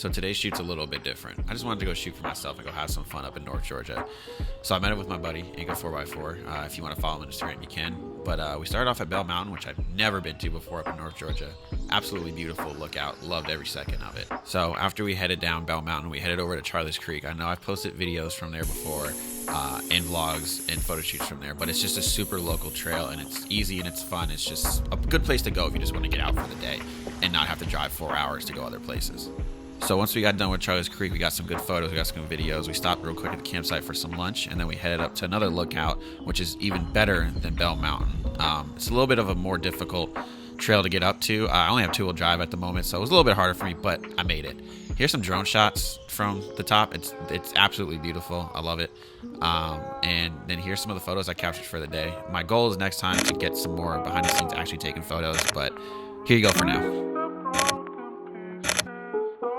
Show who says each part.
Speaker 1: So today's shoot's a little bit different. I just wanted to go shoot for myself and go have some fun up in North Georgia. So I met up with my buddy, Ingo 4x4. If you want to follow him on Instagram, you can. But we started off at Bell Mountain, which I've never been to before up in North Georgia. Absolutely beautiful lookout. Loved every second of it. So after we headed down Bell Mountain, we headed over to Charlie's Creek. I know I've posted videos from there before and vlogs and photo shoots from there, but it's just a super local trail and it's easy and it's fun. It's just a good place to go if you just want to get out for the day and not have to drive 4 hours to go other places. So once we got done with Charlie's Creek, we got some good photos, we got some good videos. We stopped real quick at the campsite for some lunch, and then we headed up to another lookout, which is even better than Bell Mountain. It's a little bit of a more difficult trail to get up to. I only have two-wheel drive at the moment, so it was a little bit harder for me, but I made it. Here's some drone shots from the top. It's absolutely beautiful. I love it. And then here's some of the photos I captured for the day. My goal is next time to get some more behind-the-scenes actually taking photos, but here you go for now.